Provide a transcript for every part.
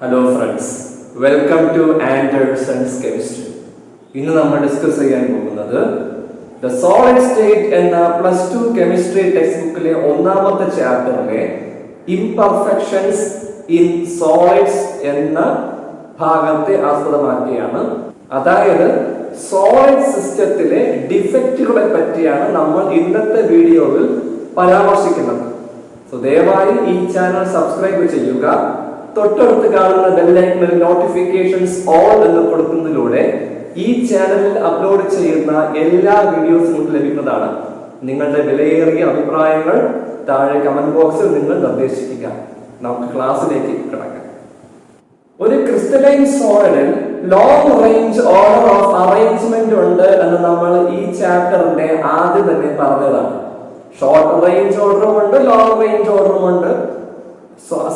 Hello friends, welcome to Anderson's Chemistry. ഇന്ന് നമ്മൾ discuss ചെയ്യാൻ പോകുന്നത് The Solid State എന്ന +2 കെമിസ്ട്രി ടെക്സ്റ്റ് ബുക്കിലെ ഒന്നാമത്തെ ചാപ്റ്ററിലെ Imperfections in Solids എന്ന ഭാഗത്തെ ആസ്പദമാക്കിയാണ്. അതായത് സോളിഡ് സിസ്റ്റത്തിലെ ഡിഫക്റ്റുകളെ പറ്റിയാണ് നമ്മൾ ഇന്നത്തെ വീഡിയോയിൽ പരാമർശിക്കുന്നത്. സോ ദയവായി ഈ ചാനൽ സബ്സ്ക്രൈബ് ചെയ്യുക. തൊട്ടടുത്ത് കാണുന്ന ബെല്ലൈക്കണിൽ നോട്ടിഫിക്കേഷൻസ് ഓൾ എന്ന് കൊടുക്കുന്നതിലൂടെ ഈ ചാനലിൽ അപ്ലോഡ് ചെയ്യുന്ന എല്ലാ വീഡിയോസും നിങ്ങൾക്ക് ലഭിക്കുന്നതാണ്. നിങ്ങളുടെ വിലയേറിയ അഭിപ്രായങ്ങൾ താഴെ കമന്റ് ബോക്സിൽ നിങ്ങൾ നിർദ്ദേശിക്കുക. നമുക്ക് ക്ലാസ്സിലേക്ക് കിടക്കാം. ഒരു ക്രിസ്റ്റലൈൻ സോളിഡിൽ long range order of arrangement ഉണ്ട് എന്ന് നമ്മൾ ഈ ചാപ്റ്ററിന്റെ ആദ്യം തന്നെ പറഞ്ഞതാണ്. ഷോർട്ട് റേഞ്ച് ഓർഡറും ഉണ്ട്, ലോങ് റേഞ്ച് ഓർഡറും ഉണ്ട്.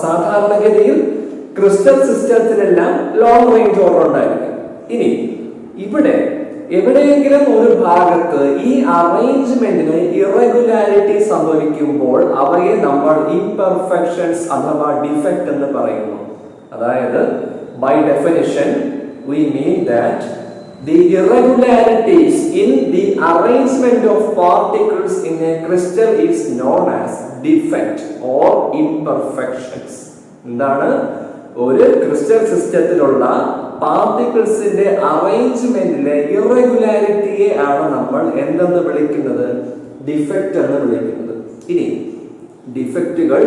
സാധാരണഗതിയിൽ ക്രിസ്റ്റൽ സിസ്റ്റത്തിലെല്ലാം ലോങ് റേഞ്ച് ഓർഡർ ഉണ്ടായിരിക്കും. ഇനി ഇവിടെ എവിടെയെങ്കിലും ഒരു ഭാഗത്ത് ഈ അറേഞ്ച്മെന്റിന് ഇറഗുലാരിറ്റി സംഭവിക്കുമ്പോൾ അവയെ നമ്മൾ ഇംപെർഫെക്ഷൻസ് അഥവാ ഡിഫെക്ട് എന്ന് പറയുന്നു. അതായത് by definition we mean that the irregularities in the arrangement of particles in a crystal is known as defect or imperfections. എന്താണ്? ഒരു ക്രിസ്റ്റൽ സിസ്റ്റത്തിലുള്ള പാർട്ടിക്കിൾസിന്റെ അറേഞ്ച്മെന്റിലെ ഇറഗുലാരിറ്റിയെ ആണ് നമ്മൾ എന്തെന്ന് വിളിക്കുന്നത്? ഡിഫെക്റ്റ് എന്ന് വിളിക്കുന്നത്. ഇനി ഡിഫെക്റ്റുകൾ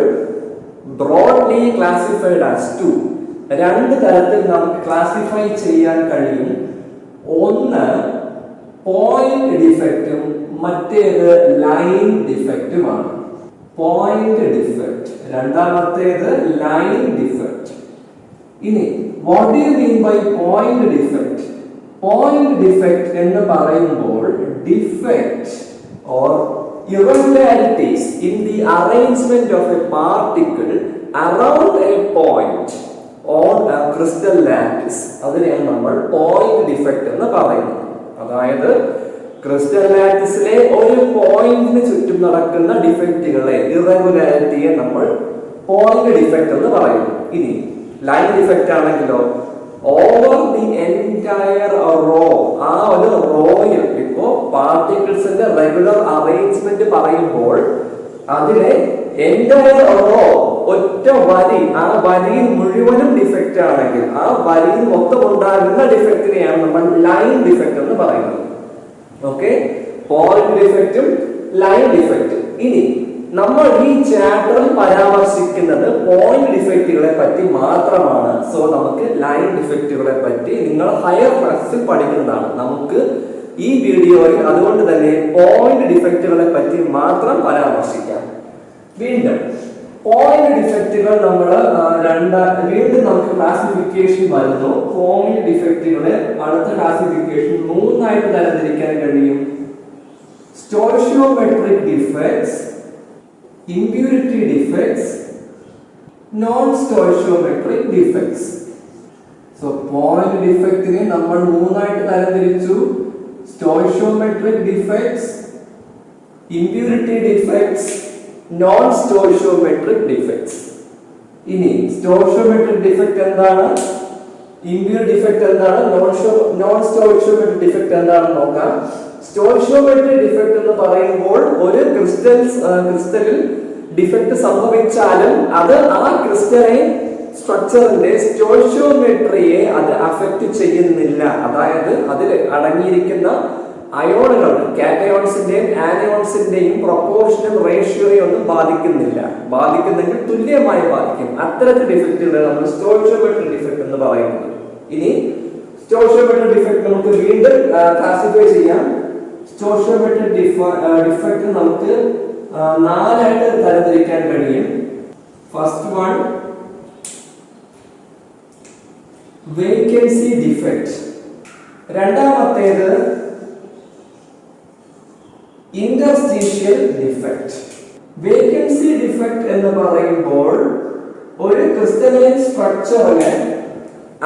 ബ്രോഡ്ലി ക്ലാസിഫൈഡ് ആസ് ടു, രണ്ട് തരത്തിൽ നമുക്ക് ക്ലാസിഫൈ ചെയ്യാൻ കഴിയും. ഒന്ന് പോയിന്റ് ഡിഫെക്റ്റും മറ്റേത് ലൈൻ ഡിഫെക്റ്റുമാണ്. പോയിന്റ് ഡിഫെക്റ്റ്, രണ്ടാമത്തേത് ലൈൻ ഡിഫെക്റ്റ്. ഇനി what do you mean by point defect? Point defect എന്ന് പറയുമ്പോൾ defect or irregularities in the arrangement of a particle around a point on a crystal lattice, അതിനെയാണ് നമ്മൾ point defect എന്ന് പറയുന്നത്. അതായത് crystal ലാറ്റിസിലെ ഒരു പോയിന്റിന് ചുറ്റും നടക്കുന്ന ഡിഫെക്റ്റുകളെ, ഇറഗുലാരിറ്റിയെ നമ്മൾ പോയിന്റ് ഡിഫെക്റ്റ് എന്ന് പറയുന്നു. ഇനി ലൈൻ ഡിഫെക്റ്റ് ആണെങ്കിലോ ഓവർ ദി എൻറ്റയർ റോ, ആ ഒരു റോയിൽ ഇപ്പോ പാർട്ടിക്കിൾസിന്റെ റെഗുലർ അറേഞ്ച്മെന്റ് പറയുമ്പോൾ അതിലെ എൻറ്റയർ റോ, ഒറ്റ വരി, ആ വരിയിൽ മുഴുവനും ഡിഫെക്റ്റ് ആണെങ്കിൽ ആ വരിയിൽ മൊത്തം ഉണ്ടാകുന്ന ഡിഫെക്റ്റിനെയാണ് നമ്മൾ ലൈൻ ഡിഫെക്റ്റ് എന്ന് പറയുന്നത്. ഓക്കെ, പോയിന്റ് ഡിഫെക്റ്റും ലൈൻ ഡിഫെക്റ്റും. ഇനി നമ്മൾ ഈ ചാപ്റ്ററിൽ പരാമർശിക്കുന്നത് പോയിന്റ് ഡിഫെക്റ്റുകളെ പറ്റി മാത്രമാണ്. സോ നമുക്ക് ലൈൻ ഡിഫെക്റ്റുകളെ പറ്റി നിങ്ങൾ ഹയർ ക്ലാസ്സിൽ പഠിക്കുന്നതാണ്. നമുക്ക് ഈ വീഡിയോയിൽ അതുകൊണ്ട് തന്നെ പോയിന്റ് ഡിഫെക്റ്റുകളെ പറ്റി മാത്രം പരാമർശിക്കാം. വീണ്ടും പോയിന്റ് ഡിഫെക്റ്റുകൾ നമ്മൾ വീണ്ടും നമുക്ക് ക്ലാസിഫിക്കേഷൻ വരുന്നു. പോയിന്റ് ഡിഫെക്റ്റുകളെ അടുത്ത ക്ലാസിഫിക്കേഷൻ മൂന്നായിട്ട് തരംതിരിക്കാൻ കഴിയും. സ്റ്റോയിഷ്യോമെട്രിക് defects, impurity defects, non-stoichiometric defects. So point defect ne nammal മൂന്നായിട്ട് തരംതിരിച്ചു. stoichiometric defects, impurity defects, non-stoichiometric defects. ഇനി stoichiometric defect എന്താണ്, impure defect എന്താണ്, non-stoichiometric defect എന്താണെന്ന് നോക്കാം. സ്റ്റോയിഷ്യോമെട്രിക് ഡിഫെക്റ്റ് എന്ന് പറയുമ്പോൾ ഒരു ക്രിസ്റ്റലിൽ ഡിഫെക്റ്റ് സംഭവിച്ചാലും അത് ആ ക്രിസ്റ്റലൈൻ സ്ട്രക്ചറിന്റെ സ്റ്റോയിഷ്യോമെട്രിയെ അത് അഫക്റ്റ് ചെയ്യുന്നില്ല. അതായത് അതിൽ അടങ്ങിയിരിക്കുന്ന അയോണുകൾ, കാറ്റയോൺസിന്റെയും ആനയോൺസിന്റെയും പ്രൊപ്പോർഷണൽ റേഷ്യോയെ ഒന്നും ബാധിക്കുന്നില്ല. ബാധിക്കുന്നെങ്കിൽ തുല്യമായി ബാധിക്കും. അത്തരത്തിൽ ഡിഫെക്റ്റുകളെ നമ്മൾ സ്റ്റോയിഷ്യോമെട്രിക് ഡിഫെക്റ്റ് എന്ന് പറയുന്നത്. ഇനി സ്റ്റോയിഷ്യോമെട്രിക് ഡിഫെക്റ്റ് നമുക്ക് വീണ്ടും ക്ലാസിഫൈ ചെയ്യാം. സ്റ്റോയിഷ്യോമെട്രിക് ഡിഫെക്റ്റ് നമുക്ക് നാലായിട്ട് തരംതിരിക്കാൻ കഴിയും. ഫസ്റ്റ് വൺ വേക്കൻസി ഡിഫെക്റ്റ്, രണ്ടാമത്തേത് ഇന്റർസ്റ്റീഷ്യൽ ഡിഫെക്റ്റ്. വേക്കൻസി ഡിഫെക്റ്റ് എന്ന് പറയുമ്പോൾ ഒരു ക്രിസ്റ്റലൈൻ സ്ട്രക്ചറിനെ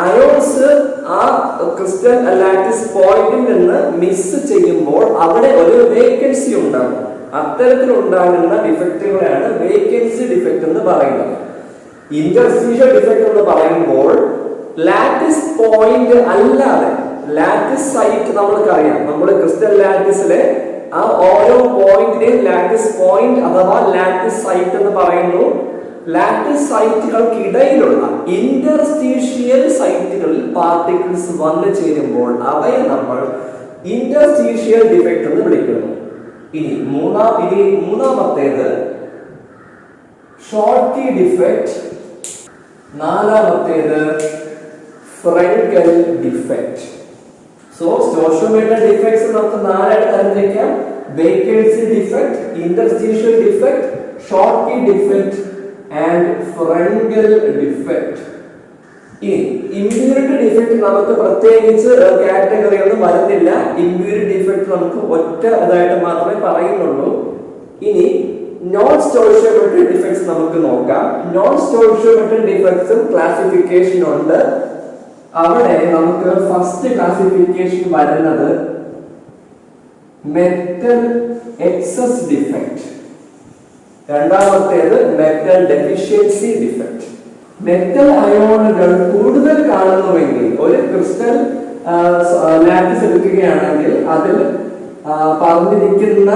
അയോൺസ് ആ ക്രിസ്റ്റൽ ലാറ്റിസ് പോയിന്റിൽ നിന്ന് മിസ് ചെയ്യുമ്പോൾ അവിടെ ഒരു വേക്കൻസി ഉണ്ടാകും. അത്തരത്തിൽ ഉണ്ടാകുന്ന ഡിഫെക്റ്റുകളെയാണ് വേക്കൻസി ഡിഫെക്റ്റ് എന്ന് പറയുന്നത്. ഇന്റർസ്റ്റീഷ്യൽ ഡിഫക്റ്റ് എന്ന് പറയുമ്പോൾ ലാറ്റിസ് പോയിന്റ് അല്ലാതെ ലാറ്റിസ് സൈറ്റ് നമ്മൾക്കറിയാം. നമ്മൾ ക്രിസ്റ്റൽ ലാറ്റിസിലെ ആ ഓരോ പോയിന്റിനെയും ലാറ്റിസ് പോയിന്റ് അഥവാ ലാറ്റിസ് സൈറ്റ് എന്ന് പറയുന്നു. ലാറ്റിസ് സൈറ്റുകൾക്കിടയിലുള്ള ഇന്റർസ്റ്റീഷ്യൽ സൈറ്റുകളിൽ പാർട്ടിക്കിൾസ് വന്നു ചേരുമ്പോൾ അവയെ നമ്മൾ ഇന്റർസ്റ്റീഷ്യൽ ഡിഫക്റ്റ് എന്ന് വിളിക്കുന്നു. ഇനി മൂന്നാമത്തേത് ഷോർട്ടി ഡിഫക്റ്റ്, നാലാമത്തേത് Frenkel defect. So stoichiometric defects നമുക്ക് നാലായിട്ട് തരംതിരിക്കാം. Vacancy defect, interstitial defect, Schottky defect and Frenkel defect. ഇനി ഇമ്പ്യൂരിറ്റി ഡിഫക്റ്റ് നമുക്ക് പ്രത്യേകിച്ച് കാറ്റഗറി ഒന്നും വരുന്നില്ല. ഇമ്പ്യൂരിറ്റി ഡിഫക്റ്റ് നമുക്ക് ഒറ്റ ഇതായിട്ട് മാത്രമേ പറയുന്നുള്ളൂ. ഇനി നോൺ സ്റ്റോഷിയോമെട്രിക് ഡിഫക്ട്സ് നമുക്ക് നോക്കാം. നോൺ സ്റ്റോഷിയോമെട്രിക് ഡിഫക്ട്സും ക്ലാസിഫിക്കേഷൻ ഉണ്ട്. അവിടെ നമുക്ക് ഫസ്റ്റ് ക്ലാസിഫിക്കേഷൻ വരുന്നത് മെറ്റൽ എക്സസ് ഡിഫക്റ്റ്, രണ്ടാമത്തേത് മെറ്റൽ ഡെഫിഷ്യൻസി ഡിഫക്റ്റ്. മെറ്റൽ അയോണുകൾ കൂടുതൽ കാണുന്നുവെങ്കിൽ ഒരു ക്രിസ്റ്റൽ ലാറ്റിസ് എടുക്കുകയാണെങ്കിൽ അതിൽ പറഞ്ഞിരിക്കുന്ന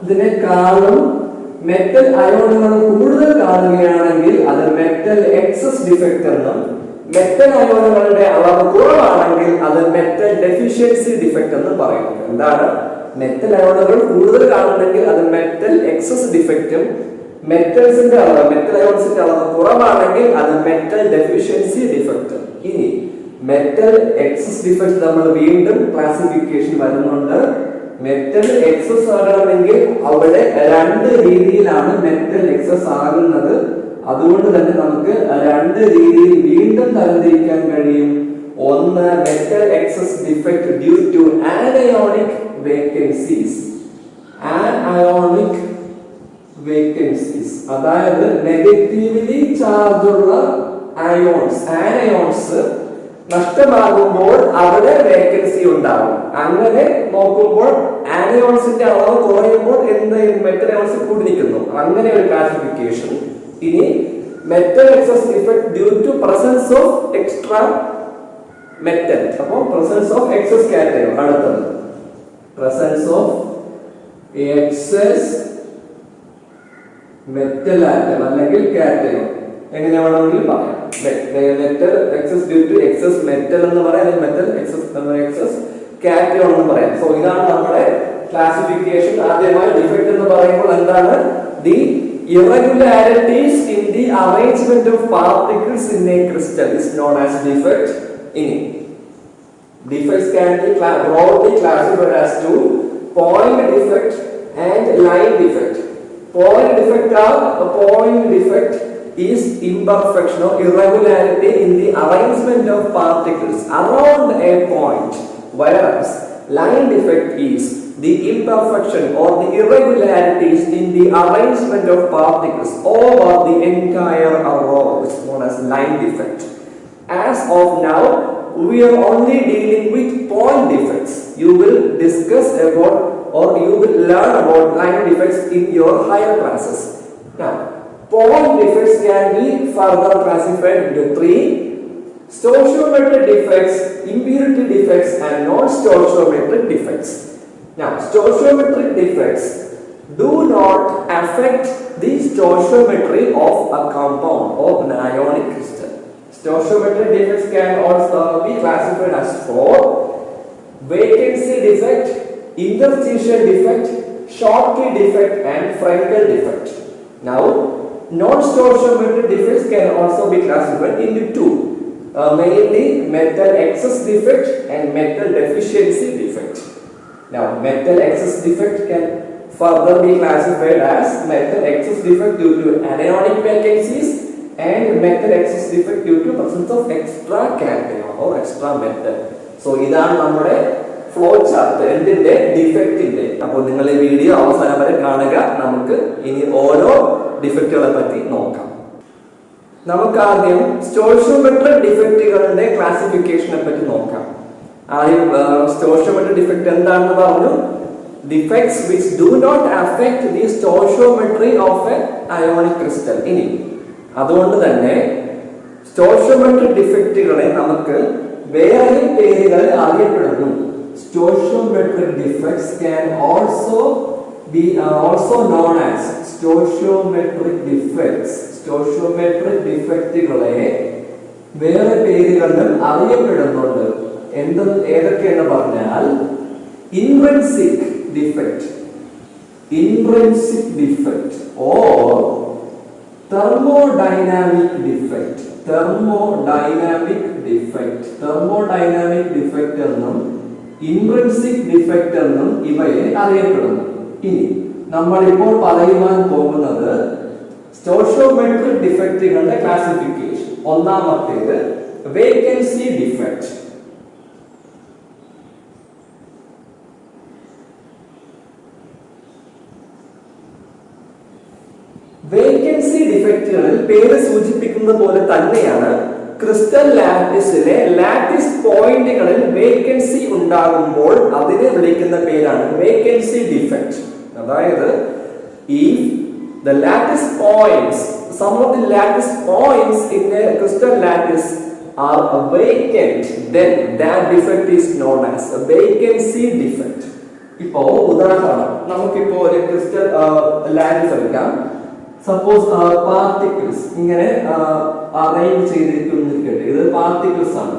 ഇതിനെക്കാളും മെറ്റൽ അയോണുകൾ കൂടുതൽ കാണുകയാണെങ്കിൽ അത് മെറ്റൽ എക്സസ് ഡിഫക്റ്റ് എന്നും, മെറ്റൽ അയോണുകളുടെ അളവ് കുറവാണെങ്കിൽ അത് മെറ്റൽ ഡെഫിഷ്യൻസി ഡിഫക്റ്റ് എന്ന് പറയുന്നു. എന്താണ്? മെറ്റൽ അയോണുകൾ കൂടുതൽ കാണുന്നെങ്കിൽ അത് മെറ്റൽ എക്സസ് ഡിഫക്റ്റും, മെറ്റൽ അയോൺസിന്റെ അളവ് കുറവാണെങ്കിൽ അത് മെറ്റൽ ഡെഫിഷ്യൻസി ഡിഫക്റ്റും. ഇനി മെറ്റൽ എക്സസ് ഡിഫക്റ്റ് നമ്മൾ വീണ്ടും ക്ലാസിഫിക്കേഷൻ വരുന്നുണ്ട്. മെറ്റൽ എക്സസ് ആകണമെങ്കിൽ അവിടെ രണ്ട് രീതിയിലാണ് മെറ്റൽ എക്സസ് ആകുന്നത്. അതുകൊണ്ട് തന്നെ നമുക്ക് രണ്ട് രീതിയിൽ വീണ്ടും തരംതിരിക്കാൻ കഴിയും. ഒന്ന് metal excess defect due to anionic vacancies. Anionic vacancies അതായത് നെഗറ്റീവ്ലി ചാർജ് ഉള്ള ആനയോൺസ് നഷ്ടമാകുമ്പോൾ അവിടെ വേക്കൻസി ഉണ്ടാകും. അങ്ങനെ നോക്കുമ്പോൾ ആനയോൺസിന്റെ അളവ് കുറയുമ്പോൾ എന്ത് മെറ്റൽ അയോൺസ് കൂടി നിൽക്കുന്നു. അങ്ങനെ ഒരു ക്ലാസിഫിക്കേഷൻ. ഇനി metal excess defect due to presence of extra metal. അപ്പോൾ പ്രസൻസ് ഓഫ് എക്സസ് കാറ്റയോൺ. അടുത്തത് presence of excess metal atom അല്ലെങ്കിൽ കാറ്റയോൺ, എങ്ങനെ വേണമെങ്കിലും പറയാം. Metal excess due to excess metal എന്ന് പറയാം, അല്ലെങ്കിൽ മെറ്റൽ എക്സസ് കാറ്റയോൺ എന്ന് പറയാം. സോ ഇതാണ് നമ്മുടെ ക്ലാസിഫിക്കേഷൻ. ആദ്യമായി ഡിഫക്റ്റ് എന്ന് പറയുമ്പോൾ എന്താണ്? The irregularities in the arrangement of particles in a crystal is known as defect. ഇനി defects can be broadly classified as two: point defect and line defect. Point defect is imperfection or irregularity in the arrangement of particles around a point, whereas line defect is the imperfection or the irregularities in the arrangement of particles over the entire arrow, is known as line defect. As of now, we are only dealing with point defects. You will discuss about or you will learn about line defects in your higher classes. Now, point defects can be further classified into three: stoichiometric defects, impurity defects, and non-stoichiometric defects. Now, stoichiometric defects do not affect the stoichiometry of a compound or an ionic crystal. Stoichiometric defects can also be classified as four: vacancy defect, interstitial defect, Schottky defect, and Frenkel defect. Now, non-stoichiometric defects can also be classified into two, mainly metal excess defect and metal deficiency defect. Now, metal excess defect can further be classified as metal excess defect due to anionic vacancies and metal excess defect due to presence of extra cation or extra metal. So, ഇതാണ് നമ്മുടെ flow chart എന്തിന്റെ ഡിഫക്റ്റിന്റെ. അപ്പോൾ നിങ്ങൾ ഈ video അവസാനം വരെ കാണുക. നമുക്ക് ഇനി ഓരോ ഡിഫക്റ്റുകളെ പറ്റി നോക്കാം. നമുക്ക് ആദ്യം സ്റ്റോയിച്ചോമെട്രിക് ഡിഫക്റ്റുകളുടെ ക്ലാസിഫിക്കേഷനെ പറ്റി നോക്കാം. ആദ്യം സ്റ്റോയിച്ചോമെട്രിക് ഡിഫക്റ്റ് എന്താണെന്ന് പറഞ്ഞു. Defects which do not affect the stoichiometry of an ionic crystal. ഇനി അതുകൊണ്ട് തന്നെ സ്റ്റോഷിയോമെട്രിക് ഡിഫക്റ്റുകളെ നമുക്ക് വേറെ പേരുകൾ അറിയപ്പെടുന്നു. Stoichiometric defects can also known as stoichiometric defects. Stoichiometric ഡിഫക്റ്റുകളെ വേറെ പേരുകളിലും അറിയപ്പെടുന്നുണ്ട്. ഏതൊക്കെയെന്ന് പറഞ്ഞാൽ intrinsic defect, intrinsic defect or thermodynamic defect, thermodynamic defect, thermodynamic defect എന്നും ഇൻട്രിൻസിക് ഡിഫക്റ്റ് എന്നും ഇവയെ അറിയപ്പെടുന്നു. ഇനി നമ്മൾ ഇപ്പോൾ പറയുവാൻ പോകുന്നത് സ്റ്റോഷിയോമെട്രിക് ഡിഫക്റ്റുകളുടെ ക്ലാസിഫിക്കേഷൻ. ഒന്നാമത്തേത് വേക്കൻസി ഡിഫക്റ്റ്. വേക്കൻസി ഡിഫക്റ്റുകളിൽ പേര് സൂചിപ്പിക്കുന്നത് പോലെ തന്നെയാണ് ക്രിസ്റ്റൽ ലാറ്റിസിലെ ലാറ്റിസ് പോയിന്റുകളിൽ വേക്കൻസി ഉണ്ടാകുമ്പോൾ അതിനെ വിളിക്കുന്ന പേരാണ് വേക്കൻസി ഡിഫക്റ്റ്. അതായത് if the lattice points, some of the lattice points in a crystal lattice are vacant, then that defect is known as a vacancy defect. ഇപ്പോ ഉദാഹരണം നമുക്കിപ്പോ ഒരു ക്രിസ്റ്റൽ ലാറ്റിസ് എടുക്കാം. സപ്പോസ് പാർട്ടിക്കിൾസ് ഇങ്ങനെ അറേഞ്ച് ചെയ്തിരിക്കുന്നിരിക്കട്ടെ. ഇത് particles ആണ്.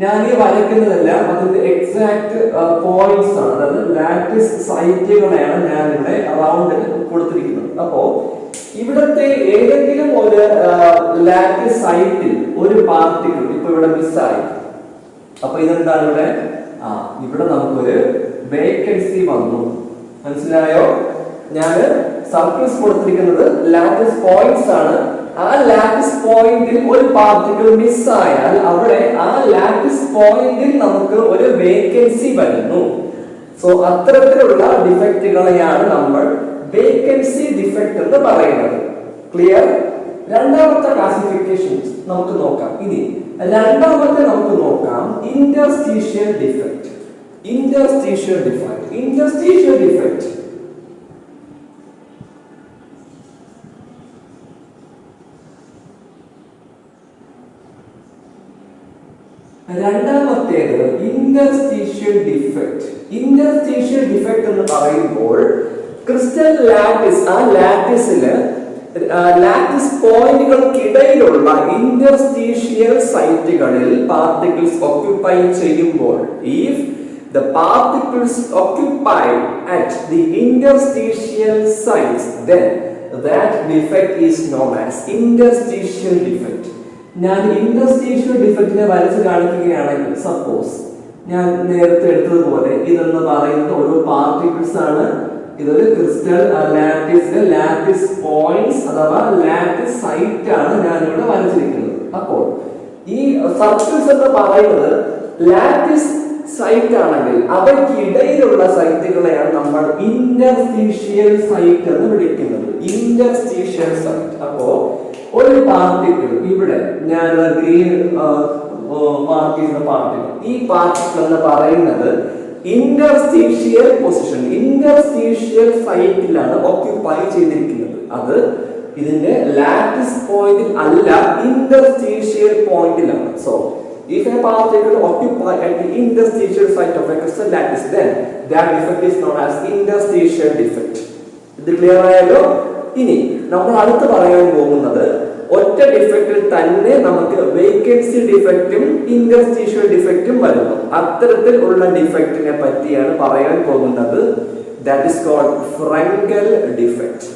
ഞാൻ ഈ വരയ്ക്കുന്നതെല്ലാം അതിന്റെ എക്സാക്ട് പോയിന്റ്സ് ആണ്. അതായത് ലാറ്റിസ് സൈറ്റുകളെയാണ് ഞാൻ ഇവിടെ റൗണ്ടിൽ കൊടുത്തിരിക്കുന്നത്. അപ്പോ ഇവിടത്തെ ഏതെങ്കിലും ഒരു ലാറ്റിസ് സൈറ്റിൽ ഒരു പാർട്ടിക്കിൾ ഇപ്പൊ ഇവിടെ മിസ്സായി. അപ്പൊ ഇതെന്താണ് ഇവിടെ? ഇവിടെ നമുക്കൊരു വേക്കൻസി വന്നു. മനസ്സിലായോ? ഞാൻ സർക്കിൾസ് കൊടുത്തിരിക്കുന്നത് ലാറ്റിസ് പോയിന്റ്സ് ആണ്. ആ ലാറ്റിസ് പോയിന്റിൽ ഒരു പാർട്ടിക്കിൾ മിസ്സായാൽ അവിടെ ആ ലാറ്റിസ് പോയിന്റിൽ നമുക്ക് ഒരു വേക്കൻസി വരുന്നു. സോ അത്തരത്തിലുള്ള ഡിഫക്റ്റുകളെയാണ് നമ്മൾ വേക്കൻസി ഡിഫക്റ്റ് എന്ന് പറയുന്നത്. ക്ലിയർ? രണ്ടാമത്തെ ക്ലാസിഫിക്കേഷൻ നമുക്ക് നോക്കാം. ഇനി രണ്ടാമത്തെ നമുക്ക് നോക്കാം interstitial defect. Interstitial defect, interstitial defect രണ്ടാമത്തേത് ഇന്റർസ്റ്റീഷ്യൽ ഡിഫക്റ്റ്. ഇന്റർസ്റ്റീഷ്യൽ ഡിഫക്റ്റ് എന്ന് പറയുമ്പോൾ ക്രിസ്റ്റൽ ലാറ്റിസ്, ആ ലാറ്റിസില് ലാറ്റിസ് പോയിന്റുകൾക്കിടയിലുള്ള ഇന്റർസ്റ്റീഷ്യൽ സൈറ്റുകളിൽ പാർട്ടിക്കിൾസ് ഓക്യുപ്പൈ ചെയ്യുമ്പോൾ if the particles occupy at the interstitial sites, then that defect is known as interstitial defect. ഞാൻ interstitial ഡിഫക്റ്റിനെ വരച്ച് കാണിക്കുകയാണെങ്കിൽ suppose ഞാൻ നേരത്തെ എടുത്തതുപോലെ ഇതെന്ന് പറയുന്നത് ഓരോ പാർട്ടിക്കിൾസ് ആണ്. ഇതൊരു ക്രിസ്റ്റൽ ലാറ്റിസിലെ ലാറ്റിസ് പോയിന്റ്സ് അഥവാ ലാറ്റിസ് സൈറ്റ് ആണ് ഞാൻ ഇവിടെ വരച്ചിരിക്കുന്നത്. അപ്പോൾ ഈ സർക്കിൾസ് എന്ന് പറയുന്നത് ലാറ്റിസ് സൈറ്റ് ആണെങ്കിൽ അവയ്ക്കിടയിലുള്ള സൈറ്റുകളെയാണ് നമ്മൾ ഇന്റർസ്റ്റീഷ്യൽ സൈറ്റ് എന്ന് വിളിക്കുന്നത്. Interstitial site. അപ്പോ ഒരു പാർട്ടിക്കിൾ ഇവിടെ ഞാൻ ഗ്രീൻ മാർക്ക് ചെയ്യുന്ന പാർട്ടിക്കിൾ, ഈ പാർട്ടിക്കിൾ എന്ന് പറയുന്നത് ഇന്റർസ്റ്റീഷ്യൽ പൊസിഷൻ, ഇന്റർസ്റ്റീഷ്യൽ സൈറ്റിലാണ് ഓക്യുപ്പൈ ചെയ്തിരിക്കുന്നത്. അത് ഇതിന്റെ ലാറ്റിസ് പോയിന്റിൽ അല്ല, ഇന്റർസ്റ്റീഷ്യൽ പോയിന്റിലാണ്. So if a particle occupy at the interstitial site of a crystal lattice, then that defect is known as interstitial defect. ഇത് ക്ലിയർ ആയല്ലോ? ഇനി നമ്മൾ അടുത്ത് പറയാൻ പോകുന്നത് ഒറ്റ ഡിഫക്റ്റിൽ തന്നെ നമുക്ക് വേക്കൻസി ഡിഫക്റ്റും ഇന്റർസ്റ്റീഷ്യൽ ഡിഫക്റ്റും വരുന്നു. അത്തരത്തിൽ ഉള്ള ഡിഫക്റ്റിനെ പറ്റിയാണ് പറയാൻ പോകുന്നത്. That is called Frenkel defect.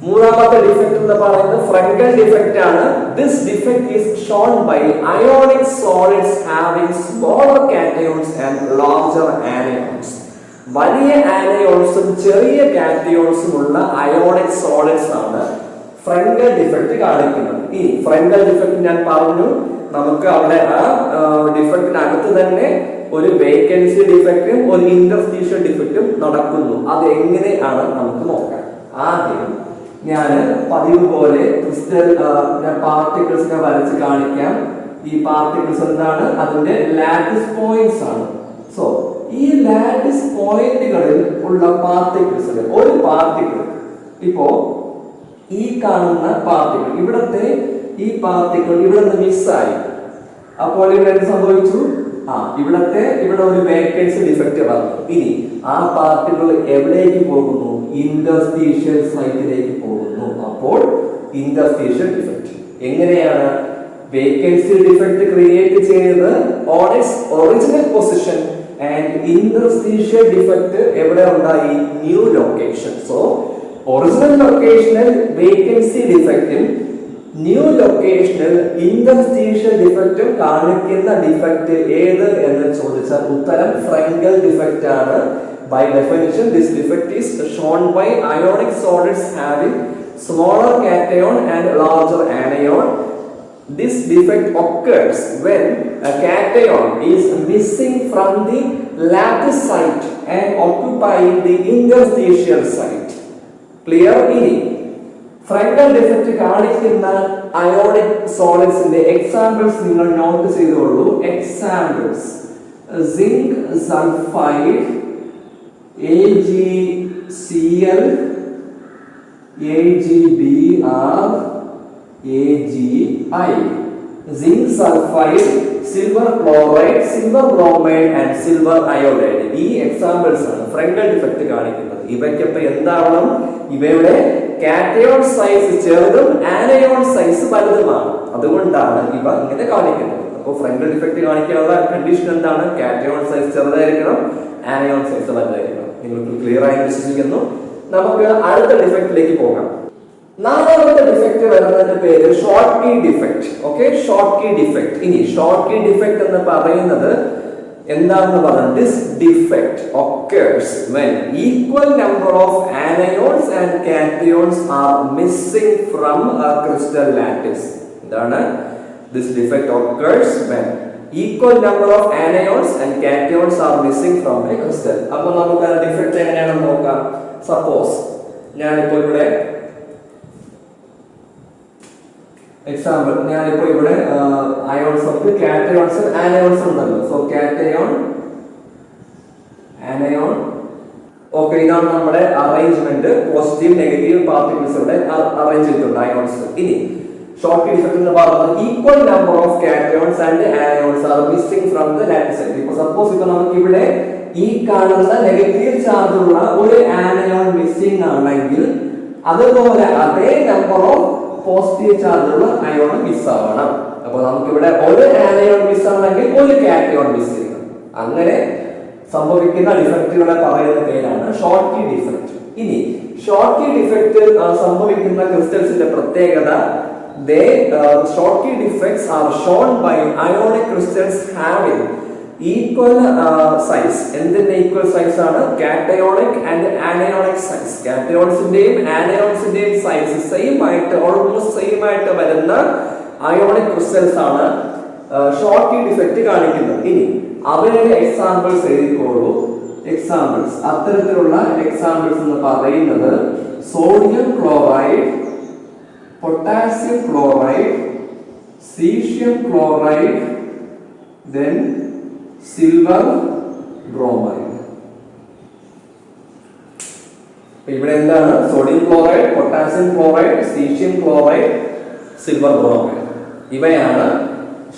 മൂന്നാമത്തെ ഡിഫക്റ്റ് എന്ന് പറയുന്നത് ഫ്രങ്കൽ ഡിഫക്റ്റ് ആണ്. This defect is shown by ionic solids having smaller cations and larger anions. വലിയ ആനയോൺസും ചെറിയ കാറ്റയോൺസും ഉള്ള അയോണിക് സോളിഡ്സ് ആണ് ഫ്രങ്കൽ ഡിഫക്റ്റ് കാണിക്കുന്നത്. ഈ ഫ്രങ്കൽ ഡിഫക്റ്റ് ഞാൻ പറഞ്ഞു, നമുക്ക് അവിടെ ആ ഡിഫക്റ്റിനകത്ത് തന്നെ ഒരു വേക്കൻസി ഡിഫക്റ്റും ഒരു ഇന്റർസ്റ്റീഷ്യൽ ഡിഫക്റ്റും നടക്കുന്നു. അത് എങ്ങനെയാണ് നമുക്ക് നോക്കാം. ആദ്യം ഞാൻ പതിവ് പോലെ ക്രിസ്റ്റൽ പാർട്ടിക്കിൾസിനെ വരച്ച് കാണിക്കാം. ഈ പാർട്ടിക്കിൾസ് എന്താണ്? അതിന്റെ ലാറ്റിസ് പോയിന്റ്സ് ആണ്. സോ ഈ ലാറ്റിസ് പോയിന്റുകളിൽ ഉള്ള പാർട്ടിക്കിൾസ്, ഒരു പാർട്ടിക്കിൾ ഇപ്പോ ഈ കാണുന്ന പാർട്ടിക്കിൾ, ഇവിടത്തെ ഈ പാർട്ടിക്കിൾ ഇവിടെ നിന്ന് മിസ്സായി. അപ്പോൾ ഇവിടെ എന്ത് സംഭവിച്ചു? ഇവിടെ ഒരു വേക്കൻസി ഡിഫക്റ്റ് വന്നു. ഇനി ആ പാർട്ടിക്കിൾ എവിടേക്ക് പോകുന്നു? ഇന്റർസ്റ്റീഷ്യൽ സൈറ്റിലേക്ക് പോകുന്നു. അപ്പോൾ ഇന്റർസ്റ്റീഷ്യൽ ഡിഫക്റ്റ് എങ്ങനെയാണ്? വേക്കൻസി ഡിഫക്റ്റ് ക്രിയേറ്റ് ചെയ്ത് on its original position and interstitial defect എവിടെ ഉണ്ടായി? New location. സോ ഒറിജിനൽ ലൊക്കേഷനിൽ വേക്കൻസി ഡിഫക്റ്റും ന്യൂ ലൊക്കേഷനിൽ ഇന്റർസ്റ്റീഷ്യൽ ഡിഫക്റ്റും കാണിക്കുന്ന ഡിഫക്റ്റ് ഏത് എന്ന് ചോദിച്ചാൽ ഉത്തരം ഫ്രങ്കൽ ഡിഫക്റ്റ് ആണ്. By definition, this defect is shown by ionic solids having smaller cation and larger anion. This defect occurs when a cation is missing from the lattice site and occupying the interstitial site. Clear? ഇനി Frenkel defect കാണിക്കുന്ന ionic സോളിഡ്സിന്റെ examples നിങ്ങൾ note ചെയ്തോളൂ. Examples: zinc sulphide, AgCl, AgBr, AgI. Zinc sulfide, silver chloride, silver bromide and silver iodide. ഈ examples ആണ് ഫ്രങ്കൽ defect കാണിക്കുന്നത്. ഇവയ്ക്കൊപ്പം എന്താവണം? ഇവയുടെ cation size ചെറുതും ആനയോൺ സൈസ് വലുതുമാണ്. അതുകൊണ്ടാണ് ഇവ ഇങ്ങനെ കാണിക്കുന്നത്. അപ്പോൾ ഫ്രങ്കൽ ഡിഫക്റ്റ് കാണിക്കാനുള്ള കണ്ടീഷൻ എന്താണ്? കാറ്റയോൺ സൈസ് ചെറുതായിരിക്കണം, ആനയോൺ സൈസ് വലുതായിരിക്കണം. നിങ്ങൾക്ക് ക്ലിയർ ആയി വിശ്വസിക്കുന്നു. നമുക്ക് അടുത്ത ഡിഫക്റ്റിലേക്ക് പോകാം. നാലാമത്തെ ഡിഫക്റ്റ് വരുന്നതിന്റെ പേര് Schottky defect. Okay, Schottky defect. ഇനി ഷോർട്ട് കീ ഡിഫക്റ്റ് എന്ന് പറയുന്നത് എന്താണെന്ന് പറഞ്ഞാൽ this defect occurs when equal number of anions and cations are missing from a crystal lattice. എന്താണ്? This defect occurs when equal number of anions and cations are missing from a crystal. അപ്പോൾ നമുക്ക് ആ defect എങ്ങനെയാണെന്ന് നോക്കാം. Suppose ഞാനിപ്പോൾ ഇവിടെ ions ഉണ്ട്, cations anions ഉണ്ടല്ലോ. So cation, anion. ഓക്കെ, ഇതാണ് നമ്മുടെ അറേഞ്ച്മെന്റ്. പോസിറ്റീവ് നെഗറ്റീവ് പാർട്ടിക്കിൾസ് ഇവിടെ അറേഞ്ച് ചെയ്തിട്ടുണ്ട് അയോൺസ്. ഇനി ഷോർട്ട് കീ ഡിഫക്റ്റ് എന്ന് പറയുന്നത് equal number of cations and anions are missing from the lattice site. ഇപ്പോൾ സപ്പോസ് ഇപ്പൊ നമുക്ക് ഇവിടെ ഈ കാണുന്ന നെഗറ്റീവ് ചാർജ് ഉള്ള ഒരു ആനയോൺ മിസ്സിംഗ് ആണെങ്കിൽ അതുപോലെ അതേ നമ്പർ ഓഫ് പോസിറ്റീവ് ചാർജ് ഉള്ള അയോൺ മിസ് ആവണം. അപ്പോൾ നമുക്ക് ഇവിടെ ഒരു ആനയോൺ മിസ് ആണെങ്കിൽ ഒരു കാറ്റയോൺ മിസ് ചെയ്യണം. അങ്ങനെ സംഭവിക്കുന്ന ഡിഫക്റ്റുകളെ പറയുന്ന പേരാണ് ഷോർട്ട് കീ ഡിഫക്റ്റ്. ഇനി ഷോർട്ട് കീ ഡിഫക്റ്റ് സംഭവിക്കുന്ന ക്രിസ്റ്റൽസിന്റെ പ്രത്യേകത, short key defects are shown by ionic crystals having equal size. എന്തിന്റെ ഈക്വൽ സൈസ് ആണ്? Cationic and anionic size. കാറ്റയോൺസിന്റെയും ആനയോൺസിന്റെയും സൈസ് സെയിം ആയിട്ട്, ഓൾമോസ്റ്റ് സെയിം ആയിട്ട് വരുന്ന അയോണിക് ക്രിസ്റ്റൽസ് ആണ് ഷോർട്ട് കീ ഡിഫക്റ്റ് കാണിക്കുന്നത്. ഇനി അവരുടെ എക്സാമ്പിൾസ് എഴുതിക്കോളൂ. എക്സാമ്പിൾസ്, അത്തരത്തിലുള്ള എക്സാമ്പിൾസ് എന്ന് പറയുന്നത് sodium chloride, potassium chloride, cesium chloride, then silver bromide. ഇവിടെ എന്താണ്? Sodium chloride, potassium chloride, caesium chloride, silver bromide. ഇവയാണ്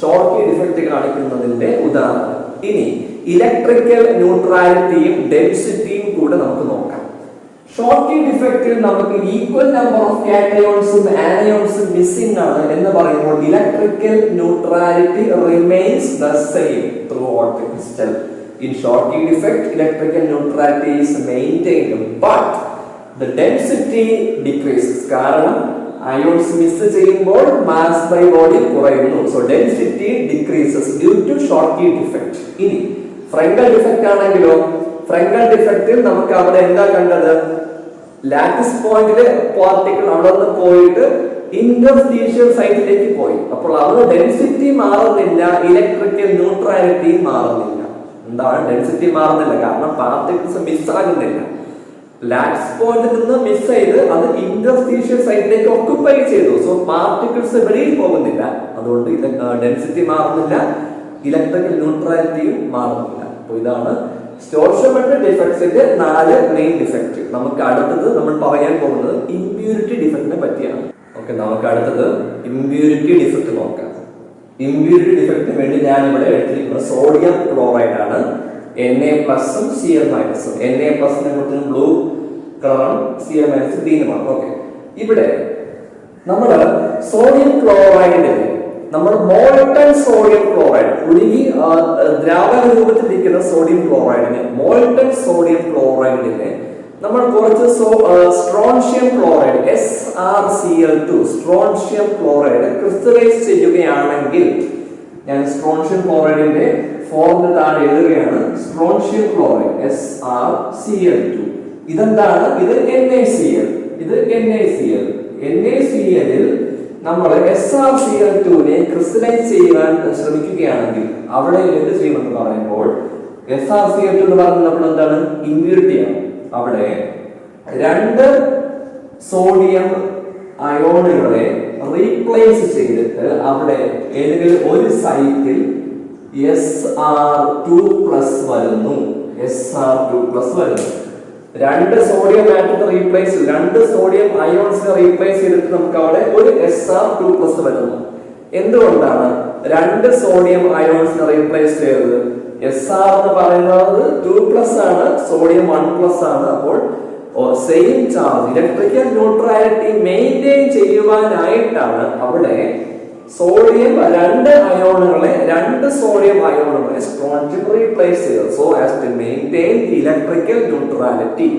ഷോർട്ട് കീ ഡിഫക്റ്റ് കാണിക്കുന്നതിന്റെ ഉദാഹരണം. ഇനി ഇലക്ട്രിക്കൽ ന്യൂട്രാലിറ്റിയും ഡെൻസിറ്റിയും കൂടെ നമുക്ക് നോക്കാം. ഷോർട്ട് കീ ഡിഫക്റ്റിൽ നമുക്ക് ഈക്വൽ നമ്പർ ഓഫ് കാറ്റയോൺസും ആനയോൺസും മിസ്സിംഗ് ആണ് എന്ന് പറയുമ്പോൾ electrical neutrality remains the same throughout the crystal. In Schottky defect electrical neutrality is maintained but the density decreases. കാരണം അയോൺസ് മിസ് ചെയ്യുമ്പോൾ മാസ് ബൈ വോളിയം കുറയുന്നു. So density decreases due to Schottky defect. ഇനി Frenkel defect ആണെങ്കിലോ, ഫ്രങ്കൽ ഡിഫക്റ്റിൽ നമുക്ക് അവിടെ എന്താ കണ്ടത്? Lattice പോയിന്റിലെ പാർട്ടിക്കിൾ അവിടെ നിന്ന് പോയിട്ട് ഇന്റർസ്റ്റീഷ്യൽ സൈറ്റിലേക്ക് പോയി. അപ്പോൾ അവിടെ ഡെൻസിറ്റി മാറുന്നില്ല, ഇലക്ട്രിക്കൽ ന്യൂട്രാലിറ്റി മാറുന്നില്ല. എന്താണ് ഡെൻസിറ്റി മാറുന്നില്ല? കാരണം പാർട്ടിക്കിൾസ് മിസ് ആകുന്നില്ല. ലാറ്റിസ് പോയിന്റിൽ നിന്ന് മിസ് ചെയ്ത് അത് ഇന്റർസ്റ്റീഷ്യൽ സൈറ്റിലേക്ക് ഓക്യുപ്പൈ ചെയ്തു. സോ പാർട്ടിക്കിൾസ് വെളിയിൽ പോകുന്നില്ല. അതുകൊണ്ട് ഡെൻസിറ്റി മാറുന്നില്ല, ഇലക്ട്രിക്കൽ ന്യൂട്രാലിറ്റിയും മാറുന്നില്ല. അപ്പോൾ ഇതാണ് സ്റ്റോർഷമെട്രിക് ഡിഫക്ട്സിന്റെ 4 മെയിൻ ഡിഫക്റ്റ്. നമുക്ക് അടുത്തത് നമ്മൾ പറയാൻ പോകുന്നത് ഇംപ്യൂരിറ്റി ഡിഫക്റ്റിനെ പറ്റിയാണ്. അടുത്തത് ഇമ്പ്യൂരിറ്റി ഡിഫക്റ്റ് നോക്കാം. ഇമ്പ്യൂരിറ്റി ഡിഫക്റ്റിന് വേണ്ടി ഞാൻ ഇവിടെ എടുത്തിരിക്കുന്നത് സോഡിയം ക്ലോറൈഡ് ആണ്. Na+ഉം Cl-. Na+നെ കുറിച്ച് ബ്ലൂ കളറും Cl- ഗ്രീനുമാണ്. ഓക്കെ, ഇവിടെ നമ്മൾ സോഡിയം ക്ലോറൈഡിന് നമ്മൾ മോൾട്ടൺ സോഡിയം ക്ലോറൈഡ് ഉരുകി ദ്രാവക രൂപത്തിലിരിക്കുന്ന സോഡിയം ക്ലോറൈഡിന് മോൾട്ടൺ സോഡിയം ക്ലോറൈഡിന് നമ്മൾ കുറച്ച് strontium chloride SrCl2 strontium chloride crystallise ചെയ്യുകയാണെങ്കിൽ, ഞാൻ സ്ട്രോൺഷ്യം ക്ലോറൈഡിന്റെ ഫോർമുല താഴെ എഴുതുകയാണ്. സ്ട്രോൺഷ്യം ക്ലോറൈഡ് SrCl2 ഇതെന്താണ്? ഇത് NaCl. ഇത് NaCl. NaCl-ൽ നമ്മൾ SrCl2നെ ക്രിസ്റ്റലൈസ് ചെയ്യാൻ ശ്രമിക്കുകയാണെങ്കിൽ അവിടെ എന്ത് ചെയ്യുമെന്ന് പറയുമ്പോൾ, SrCl2 എന്ന് പറയുന്നത് എന്താണ്? ഇമ്പ്യൂരിറ്റിയാണ്. അവിടെ 2 സോഡിയം അയോണുകളെ റീപ്ലേസ് ചെയ്തിട്ട് അവിടെ ഏതെങ്കിലും ഒരു സൈറ്റിൽ Sr2+ വരുന്നു. Sr2+ വരുന്നു. 2 സോഡിയം ആറ്റത്തെ റീപ്ലേസ്, 2 സോഡിയം അയോൺസിനെ റീപ്ലേസ് ചെയ്തിട്ട് നമുക്ക് അവിടെ ഒരു Sr2+ വരുന്നു. എന്തുകൊണ്ടാണ് 2 സോഡിയം അയോൺസിനെ റീപ്ലേസ് ചെയ്തത്? Sr എന്ന് പറയുന്നത് 2+ ആണ്, സോഡിയം 1+ ആണ്. അപ്പോൾ same charge, electrical neutrality maintain ചെയ്യുവാനായിട്ടാണ് അവിടെ സോഡിയം 2 അയോണുകളെ 2 സോഡിയം അയോണുകളെ സ്ട്രോൺഷ്യം റീപ്ലേസ് ചെയ്തത്. So as to maintain the electrical neutrality.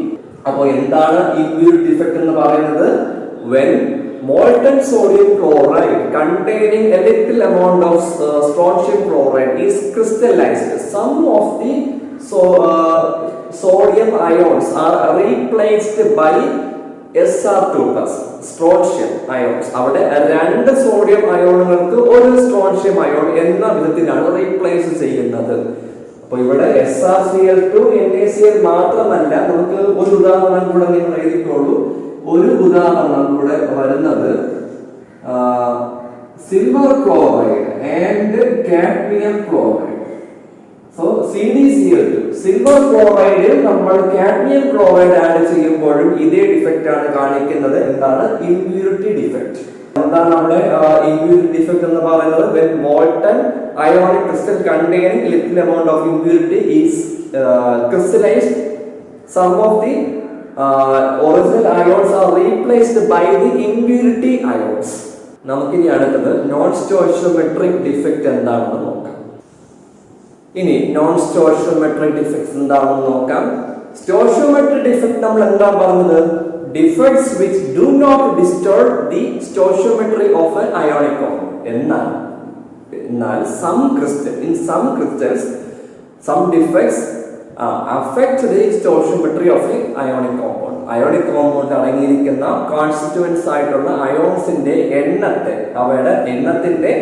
അപ്പോൾ എന്താണ് ഇമ്പ്യൂരിറ്റി ഡിഫക്റ്റ് എന്ന് പറയുന്നത്? when molten sodium chloride containing a little amount of strontium chloride is crystallized, some of the sodium ions are replaced by Sr2+, strontium ions. അവിടെ 2 sodium അയോണുകൾക്ക് ഒരു strontium ion എന്ന വിധത്തിലാണ് replace ചെയ്യുന്നത്. അപ്പൊ ഇവിടെ SrCl2 NaCl മാത്രമല്ല, നമുക്ക് ഒരു ഉദാഹരണം കൂടെ നിങ്ങൾ എഴുതിക്കോളൂ. ഒരു ഉദാഹരണം കൂടെ വരുന്നത് silver chloride and cadmium chloride. So CdCl2, silver ക്ലോറൈഡിൽ നമ്മൾ കാഡ്മിയം ക്ലോറൈഡ് ആഡ് ചെയ്യുമ്പോഴും ഇതേ ഡിഫക്റ്റ് ആണ് കാണിക്കുന്നത്. എന്താണ്? Impurity defect. എന്താണ് നമ്മുടെ ഇമ്പ്യൂരിറ്റി ഡിഫക്റ്റ് എന്ന് പറയുന്നത്? when molten ionic crystal containing little amount of impurity is crystallized, some of the original ions are replaced by the impurity ions. നമുക്കിനി അടുത്തത് നോൺ സ്റ്റോയിച്ചിയോമെട്രിക് ഡിഫക്റ്റ് എന്താണെന്ന് നോക്കാം. ഇനി നോൺ സ്റ്റോയിച്ചിയോമെട്രിക് ഡിഫക്ട്സ് എന്താണെന്ന് നോക്കാം. സ്റ്റോയിച്ചിയോമെട്രിക് ഡിഫക്റ്റ് നമ്മൾ എന്താ പറഞ്ഞത്? Defects which do not disturb the stoichiometry of an ionic compound. എന്നാൽ some crystals some defects affect the stoichiometry of a ionic compound. Ionic compound അടങ്ങിയിരിക്കുന്ന കോൺസ്റ്റിറ്റ്യൂവൻസ് ആയിട്ടുള്ള അയോൺസിന്റെ എണ്ണത്തെ, അവയുടെ എണ്ണത്തിന്റെ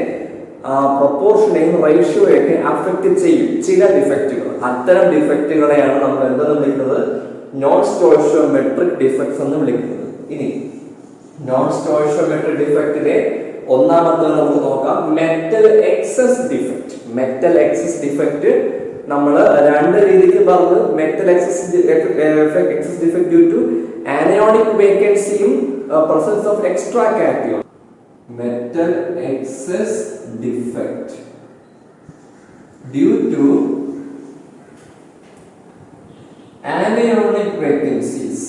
പ്രൊപ്പോർഷനെയും റേഷ്യോയൊക്കെ അഫക്റ്റ് ചെയ്യും ചില ഡിഫക്റ്റുകൾ. അത്തരം ഡിഫക്റ്റുകളെയാണ് നമ്മൾ എന്തെന്ന് വിളിക്കുന്നത്? നോൺ സ്റ്റോയിച്ചിയോമെട്രിക് ഡിഫക്ട്സ് എന്ന് വിളിക്കുന്നത്. ഇനി നോൺ സ്റ്റോയിച്ചിയോമെട്രിക് ഡിഫക്റ്റിലെ ഒന്നാമത്തെ നമുക്ക് നോക്കാം, metal excess defect. Metal excess defect നമ്മൾ 2 രീതിക്ക് പറഞ്ഞു. Metal excess defect due to anionic വേക്കൻസിയും presence of extra cation. Metal excess defect due to anionic vacancies.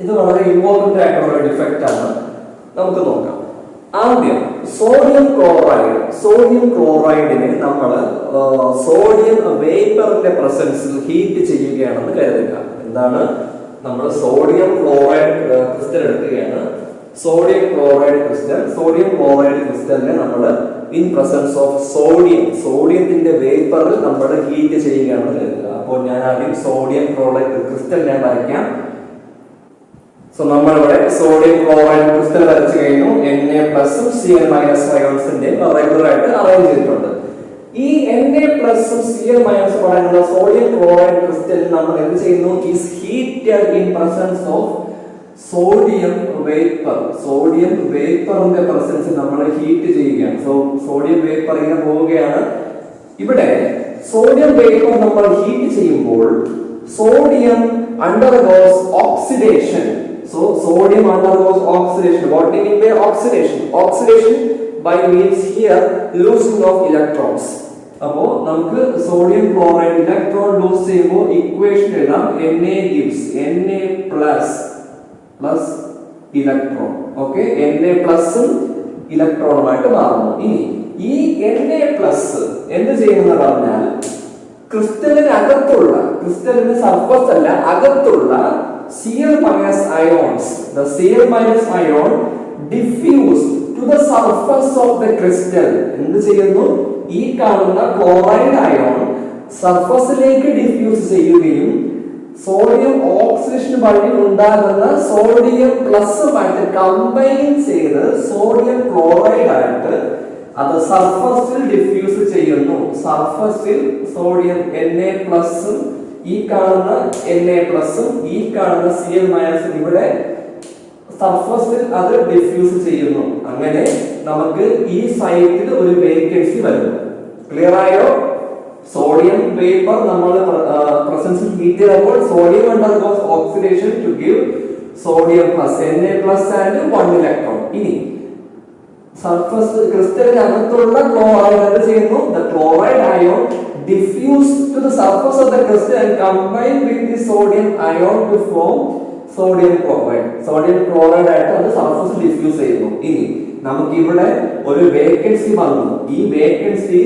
ഇത് വളരെ ഇമ്പോർട്ടന്റ് ആയിട്ടുള്ള ഒരു ഡിഫക്റ്റ് ആണ്. നമുക്ക് നോക്കാം. ആദ്യം സോഡിയം ക്ലോറൈഡിനെ നമ്മൾ സോഡിയം വേപ്പറിന്റെ പ്രസൻസിൽ ഹീറ്റ് ചെയ്യുകയാണെന്ന് കരുതുക. എന്താണ്? നമ്മൾ സോഡിയം ക്ലോറൈഡ് ക്രിസ്റ്റൽ എടുക്കുകയാണ്. സോഡിയം ക്ലോറൈഡ് ക്രിസ്റ്റലിനെ നമ്മൾ ഇൻ പ്രസൻസ് ഓഫ് സോഡിയത്തിന്റെ വേപ്പറിൽ നമ്മൾ ഹീറ്റ് ചെയ്യുകയാണെന്ന് കരുതുക. അപ്പോൾ ഞാൻ ആദ്യം സോഡിയം ക്ലോറൈഡ് ക്രിസ്റ്റൽ ഞാൻ വരയ്ക്കാം. സോ നമ്മളിവിടെ സോഡിയം ക്ലോറൈഡ് ക്രിസ്റ്റൽ വരച്ചു കഴിഞ്ഞു. Na+ഉം Cl- അയോൺസിന്റെ റെഗുലർ ആയിട്ട് അറേഞ്ച് ചെയ്തിട്ടുണ്ട്. ഈ Na+ഉം Cl- പറയുന്ന സോഡിയം ക്ലോറൈഡ് ക്രിസ്റ്റൽ നമ്മൾ എന്ത് ചെയ്യുന്നു? Is heated in presence of sodium വേപ്പറിന്റെ പ്രസൻസ് നമ്മൾ ഹീറ്റ് ചെയ്യുകയാണ്. സോ സോഡിയം വേപ്പർ ഇങ്ങനെ പോവുകയാണ്. ഇവിടെ സോഡിയം വേപ്പർ നമ്മൾ ഹീറ്റ് ചെയ്യുമ്പോൾ sodium undergoes oxidation. So sodium undergoes oxidation. What do you mean by oxidation? Oxidation by means here losing of electrons. അപ്പോൾ നമുക്ക് സോഡിയം ക്ലോറൈഡ് ഇലക്ട്രോൺ ലൂസ് ചെയ്യുമ്പോൾ equation എഴുതാം Na gives Na plus electron. Okay, Na പ്ലസും ഇലക്ട്രോണുമായിട്ട് മാറുന്നു. ഇനി ഈ Na plus എന്ത് ചെയ്യുമെന്ന് പറഞ്ഞാൽ ക്രിസ്റ്റലിന് അകത്തുള്ള, ക്രിസ്റ്റലിന് സർഫസ് അല്ല അകത്തുള്ള Cl minus ions, the Cl minus ion diffuse to the surface of the crystal. എന്ത് ചെയ്യുന്നു? ഈ കാണുന്ന ക്ലോറൈഡ് അയോൺ സർഫസിലേക്ക് ഡിഫ്യൂസ് ചെയ്യുകയും സോഡിയം ഓക്സിഡേഷൻ വഴി ഉണ്ടാകുന്ന സോഡിയം പ്ലസുമായിട്ട് കമ്പൈൻ ചെയ്ത് സോഡിയം ക്ലോറൈഡ് ആയിട്ട് അത് സർഫസിൽ ഡിഫ്യൂസ് ചെയ്യുന്നു. സർഫസിൽ സോഡിയം Na പ്ലസും ഈ കാണുന്ന Na പ്ലസും ഈ കാണുന്ന Cl മൈനസും ഇവിടെ സർഫസിൽ അത് ഡിഫ്യൂസ് ചെയ്യുന്നു. അങ്ങനെ നമുക്ക് ഈ സൈറ്റിൽ ഒരു വേക്കൻസി വരുന്നു. ക്ലിയർ ആയോ? സോഡിയം വേപ്പർ നമ്മൾ പ്രസൻസിൽ ഹീറ്റ് ചെയ്തപ്പോൾ sodium undergoes oxidation to give sodium plus Na plus and 1 electron. ഇനി സർഫസ് ക്രിസ്റ്റലിനകത്തുള്ള ക്ലോറൈഡ് എന്ത് ചെയ്യുന്നു? The chloride ion diffuse to the surface of the crystal and combine with the sodium ion to form sodium chloride. Sodium chloride ആയിട്ട് അത് സർഫസിൽ diffuse ചെയ്യുന്നു. ഇനി നമുക്ക് ഇവിടെ ഒരു വേക്കൻസി വന്നു. ഈ വേക്കൻസി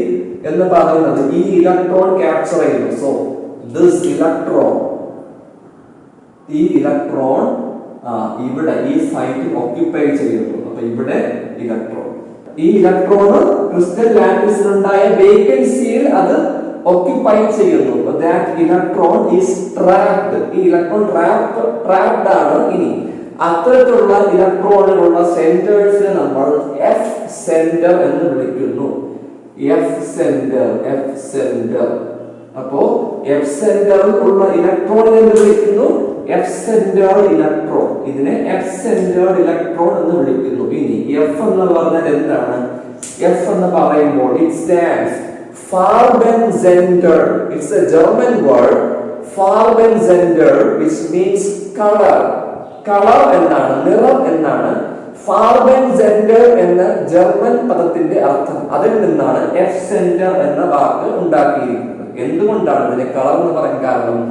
എന്ന് പറയുന്നത് ഈ ഇലക്ട്രോൺ ക്യാപ്ചർ ചെയ്യുന്നു. സോ ദിസ് ഇലക്ട്രോൺ, ഈ ഇലക്ട്രോൺ ഇവിടെ ഈ സൈറ്റിൽ ഓക്യുപ്പൈ ചെയ്യുന്നു. അപ്പൊ ഇവിടെ ഇലക്ട്രോൺ, ഈ ഇലക്ട്രോൺ ക്രിസ്റ്റൽ ലാറ്റിസിലുണ്ടായ വേക്കൻസിയിൽ അത് ഓക്യുപ്പൈ ചെയ്യുന്നു. That electron is trapped. ഈ ഇലക്ട്രോൺ trapped ആണ്. ഇനി അത്തരത്തിലുള്ള ഇലക്ട്രോണുകളുള്ള സെന്റേഴ്സിനെ നമ്മൾ F സെന്റർ എന്ന് വിളിക്കുന്നു. F centre. അപ്പോ F സെന്ററിൽ ഉള്ള ഇലക്ട്രോണിനെ എന്ത് വിളിക്കുന്നു? F centred electron. ഇതിനെ F സെന്റേർഡ് ഇലക്ട്രോൺ എന്ന് വിളിക്കുന്നു. ഇനി F എന്ന് പറഞ്ഞാൽ എന്താണ്? F എന്ന് പറയുമ്പോൾ it stands Farbenseiter. It's a German word. Farbenseiter, which means color. Color എന്നാണ്, നിറം എന്നാണ് Farbenseiter എന്ന ജർമ്മൻ പദത്തിന്റെ അർത്ഥം. അതിൽ നിന്നാണ് F സെന്റർ എന്ന വാക്ക് ഉണ്ടാക്കിയിരിക്കുന്നത്. എന്തുകൊണ്ടാണ് ഇതിനെ കളർ എന്ന് പറയാൻ കാരണം?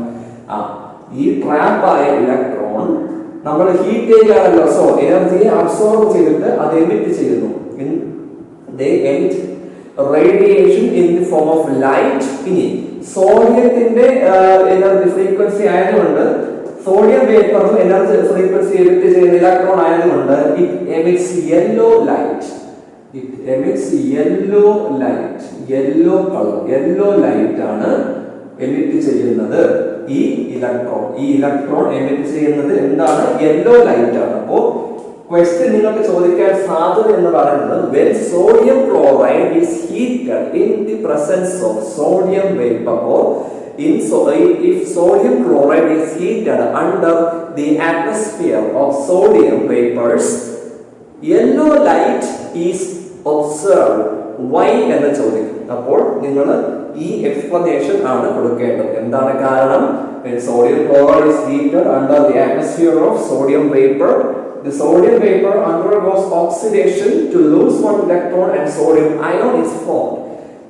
ഈ ട്രാപ്പ് ആയ ഇലക്ട്രോൺ നമ്മൾ ഹീറ്റ് ചെയ്യുകയാണല്ലോ. സോ എനർജിയെ അബ്സോർബ് ചെയ്തിട്ട് അത് എമിറ്റ് ചെയ്യുന്നു. They emit radiation in the form of light. ഇനി സോഡിയത്തിന്റെ എനർജി ഫ്രീക്വൻസി ആയതുകൊണ്ട് സോഡിയം വേപ്പറിൽ എനർജി ഫ്രീക്വൻസി എമിറ്റ് ചെയ്യുന്ന ഇലക്ട്രോൺ ആയതുകൊണ്ട് it emits yellow light. It emits yellow light. Yellow color, yellow light ആണ് emit ചെയ്യുന്നത് ഈ ഇലക്ട്രോൺ. ഈ ഇലക്ട്രോൺ എമിറ്റ് ചെയ്യുന്നത് എന്താണ്? യെല്ലോ ലൈറ്റ് ആണ്. അപ്പോ ക്വസ്റ്റ്യൻ നിങ്ങൾക്ക് ചോദിക്കാൻ സാധ്യത എന്ന് പറയുന്നത് when sodium chloride is heated in the presence of sodium vapor, or if sodium chloride is heated under the atmosphere of sodium vapors, yellow light is observed. Why എന്ന് ചോദിക്കും. അപ്പോൾ നിങ്ങൾ ഈ എക്സ്പ്ലനേഷൻ ആണ് കൊടുക്കേണ്ടത്. എന്താണ് കാരണം? When sodium chloride is heated under the atmosphere of sodium vapor, the sodium vapor undergoes oxidation to lose 1 electron and sodium ion is formed.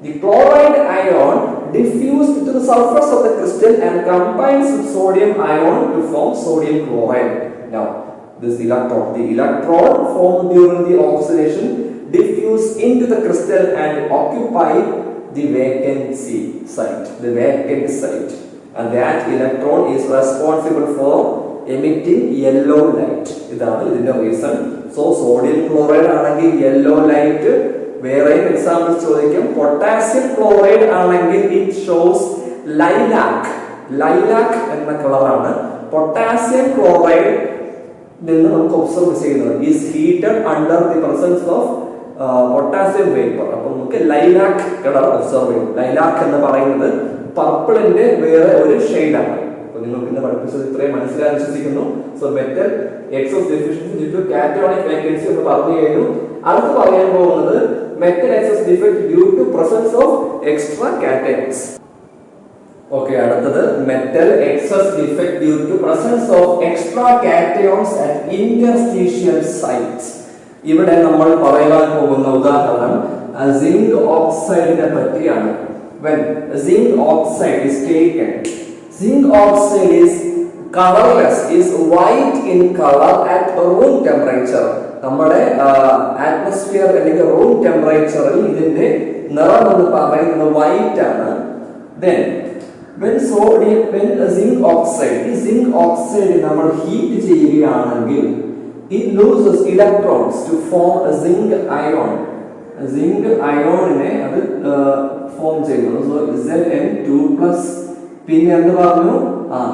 The chloride ion diffused to the surface of the crystal and combines with sodium ion to form sodium chloride. Now, this electron, the electron formed during the oxidation diffuse into the crystal and occupy the vacant site. And that electron is responsible for emitting yellow light. ഇതാണ് ഇതിന്റെ reason. So sodium chloride ആണെങ്കിൽ yellow light. വേറെ examples ചോദിക്കും. Potassium chloride ആണെങ്കിൽ it shows lilac എന്ന കളറാണ്. Potassium chloride നിന്ന് നമുക്ക് ഒബ്സർവ് ചെയ്യുന്നത് is heated under the presence of potassium vapour. അപ്പൊ നമുക്ക് ലൈലാക്ക് കളർ ഒബ്സർവ് ചെയ്യും. ലൈലാക്ക് എന്ന് പറയുന്നത് പർപ്പിളിന്റെ വേറെ ഒരു ഷെയ്ഡാണ്. നിങ്ങൾക്ക് ഇന്ന് പഠിപ്പിച്ചത് ഇത്രയും മനസ്സിലായി വിശ്വസിക്കുന്നു. So metal excess deficiency due to cationic vacancy എന്ന് പറഞ്ഞു കഴിഞ്ഞു. അടുത്ത് പറയാൻ പോകുന്നത് metal excess defect due to presence of extra cations. Okay, അടുത്തത് metal excess defect due to presence of extra cations at interstitial sites. ഇവിടെ നമ്മൾ പറയാൻ പോകുന്ന ഉദാഹരണം സിങ്ക് ഓക്സൈഡിനെ പറ്റിയാണ്. When zinc oxide is taken, zinc oxide is colorless, is white in color at room temperature. നമ്മുടെ atmosphere അല്ലെങ്കിൽ room temperature ഇതിന്റെ നിറം എന്ന് പറയുന്നത് വൈറ്റ് ആണ്. Then when zinc oxide നമ്മൾ ഹീറ്റ് ചെയ്യുകയാണെങ്കിൽ it loses electrons to form a zinc ion. zinc ion-നെ അത് ഫോം ചെയ്യുന്നു. So Zn2+. പിന്നെ എന്ത് പറഞ്ഞു?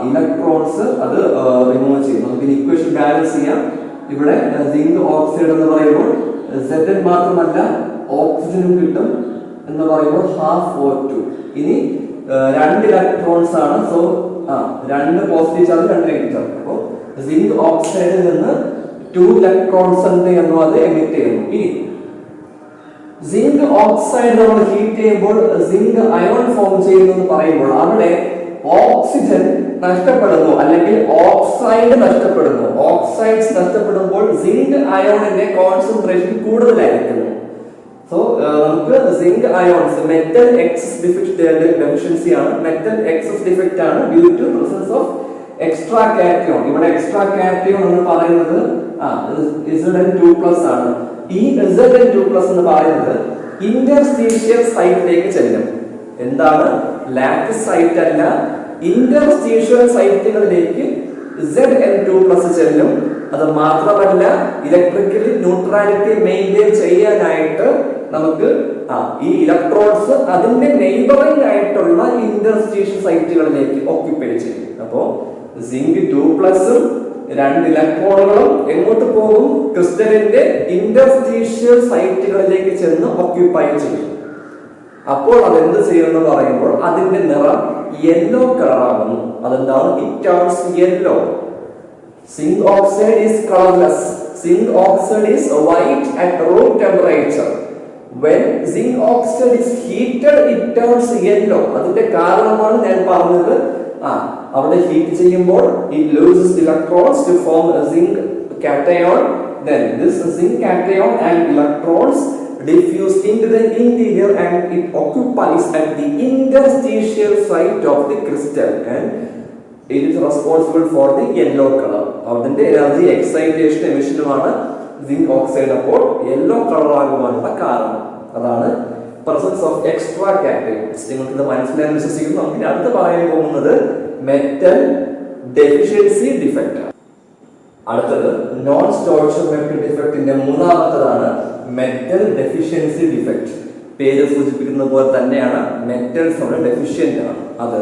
ഇലക്ട്രോൺസ് അത് റിമൂവ് ചെയ്യുന്നു. നമുക്ക് ഇക്വേഷൻ ബാലൻസ് ചെയ്യാം. ഇവിടെ സിങ്ക് ഓക്സൈഡ് എന്ന് പറയുമ്പോൾ Zn മാത്രമല്ല ഓക്സിജനും കിട്ടും എന്ന് പറയുമ്പോൾ ½ ഇനി 2 ഇലക്ട്രോൺസ് ആണ്. So 2 positive charge 2 negative charge. അപ്പോൾ സിങ്ക് ഓക്സൈഡിൽ നിന്ന് 2 ഇലക്ട്രോൺസ് ഉണ്ട് എന്നും അത് എമിറ്റ് ചെയ്യുന്നു. ഇനി സിങ്ക് ഓക്സൈഡ് നമ്മൾ ഹീറ്റ് ചെയ്യുമ്പോൾ സിങ്ക് അയോൺ ഫോം ചെയ്യുന്നു എന്ന് പറയുമ്പോൾ അവിടെ ഓക്സിജൻ നഷ്ടപ്പെടുന്നു അല്ലെങ്കിൽ ഓക്സൈഡ് നഷ്ടപ്പെടുന്നു. ഓക്സൈഡ്സ് നഷ്ടപ്പെടുമ്പോൾ സിങ്ക് അയോണിന്റെ കോൺസെൻട്രേഷൻ കൂടുതലായിരിക്കുന്നു. സോ നമുക്ക് zinc ions metal excess deficiency ആണ്. മെറ്റൽ എക്സസ് ഡിഫെക്റ്റ് ആണ് due to presence of extra cation. ഇവിടെ എക്സ്ട്രാ കാറ്റയോൺ എന്ന് പറയുന്നത് Zn2+ ആണ്. ഈ Zn2+ എന്ന് പറയുന്നത് ഇന്റർസ്റ്റീഷ്യൽ സൈറ്റിലേക്ക് ചെല്ലും. എന്താണ്? ലാറ്റിസ് സൈറ്റ് അല്ല, ഇന്റർസ്റ്റീഷ്യൽ സൈറ്റുകളിലേക്ക് Zn2+ ചെല്ലും. അത് മാത്രമല്ല ഇലക്ട്രിക്കലി ന്യൂട്രാലിറ്റി മെയിൻറ്റെയിൻ ചെയ്യാനായിട്ട് നമുക്ക് ഈ ഇലക്ട്രോൺസ് അതിന്റെ നെയ്ബറിംഗ് ആയിട്ടുള്ള ഇന്റർസ്റ്റീഷ്യൽ സൈറ്റുകളിലേക്ക് ഓക്യുപ്പൈ ചെയ്യും. അപ്പോ സിങ്ക് 2+ഉം 2 ഇലക്ട്രോണുകളും എങ്ങോട്ട് പോകും? ക്രിസ്റ്റലിന്റെ ഇന്റർസ്റ്റീഷ്യൽ സൈറ്റുകളിലേക്ക് ചെന്ന് ഓക്യുപ്പൈ ചെയ്യും. അപ്പോൾ അതെന്ത് ചെയ്യുമെന്ന് പറയുമ്പോൾ അതിന്റെ നിറം യെല്ലോ കളർ ആകുന്നു. അതെന്താണ്? It turns yellow. Zinc oxide is colorless. Zinc oxide is white at room temperature. When zinc oxide is heated, it turns yellow. അതിന്റെ കാരണമാണ് ഞാൻ പറഞ്ഞത്. അവിടെ ഹീറ്റ് ചെയ്യുമ്പോൾ it loses electrons to form a zinc cation. Then this zinc cation and electrons diffuse into the interior and it occupies at the interstitial site of the crystal and it is responsible for the yellow color. അതിന്റെ energy excitation എമിഷനുമാണ് zinc oxide. അപ്പോൾ yellow colour ആകുവാനുള്ള കാരണം അതാണ് presence of extra cations. നിങ്ങൾക്ക് ഇത് മനസ്സിലായെന്ന് വിശ്വസിക്കുന്നു. നമുക്ക് അടുത്ത് പറയാൻ പോകുന്നത് മെറ്റൽ ഡെഫിഷ്യൻസി ഡിഫെക്റ്റ്. അടുത്തത് നോൺ സ്റ്റോയിച്ചിയോമെട്രിക് ഡിഫെക്റ്റിന്റെ മൂന്നാമത്തതാണ് മെറ്റൽ ഡെഫിഷ്യൻസി ഡിഫെക്റ്റ്. പേര് സൂചിപ്പിക്കുന്നത് പോലെ തന്നെയാണ് മെറ്റൽസ് അവിടെ ഡെഫിഷ്യന്റ് ആണ്. അത്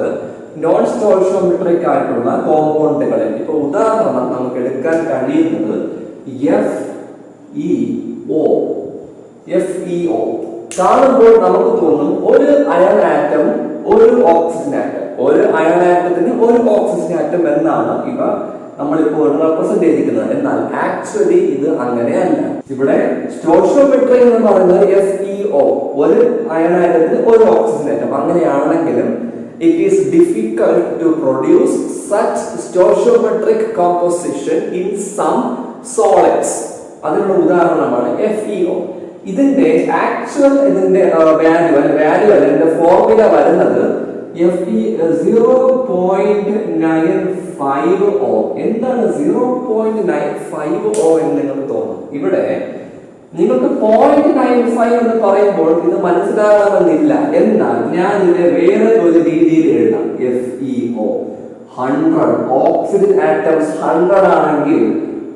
നോൺ സ്റ്റോയിച്ചിയോമെട്രിക് ആയിട്ടുള്ള കോമ്പൗണ്ടുകളിൽ ഇപ്പോൾ ഉദാഹരണം നമുക്ക് എടുക്കാൻ കഴിയുന്നത് FeO കാണുമ്പോൾ നമുക്ക് തോന്നും ഒരു അയൺ ആറ്റം ഒരു ഓക്സിജൻ ആറ്റം, ഒരു അയൺ ആറ്റത്തിന് ഒരു ഓക്സിജൻ ആറ്റം എന്നാണ് ഇവ നമ്മളിപ്പോൾ റെപ്രസെന്റ് ചെയ്തിരിക്കുന്നത്. എന്നാൽ ആക്ച്വലി ഇത് അങ്ങനെയല്ല. ഇവിടെ സ്റ്റോയിച്ചിയോമെട്രി എന്ന് പറയുന്നത് FeO ഒരു അയൺ ആറ്റത്തിന് ഒരു ഓക്സിജൻ ആറ്റം. അങ്ങനെയാണെങ്കിലും it is difficult to produce such stoichiometric composition in some solids. അതിനുള്ള ഉദാഹരണമാണ് FeO. ഇതിന്റെ ആക്ച്വൽ ഇതിന്റെ വാല്യൂ അതിന്റെ ഫോർമുല വരുന്നത് Fe0.95O. എന്താണ് 0.95O എന്ന് നിങ്ങൾക്ക് തോന്നും. ഇവിടെ നിങ്ങൾക്ക് 0.95 എന്ന് പറയുമ്പോൾ ഇത് മനസ്സിലാകണമെന്നില്ല. എന്നാൽ ഞാൻ ഇതിനെ വേറെ ഒരു രീതിയിൽ എഴുതാം. FeO 100 ഓക്സിജൻ ആറ്റംസ് 100 ആണെങ്കിൽ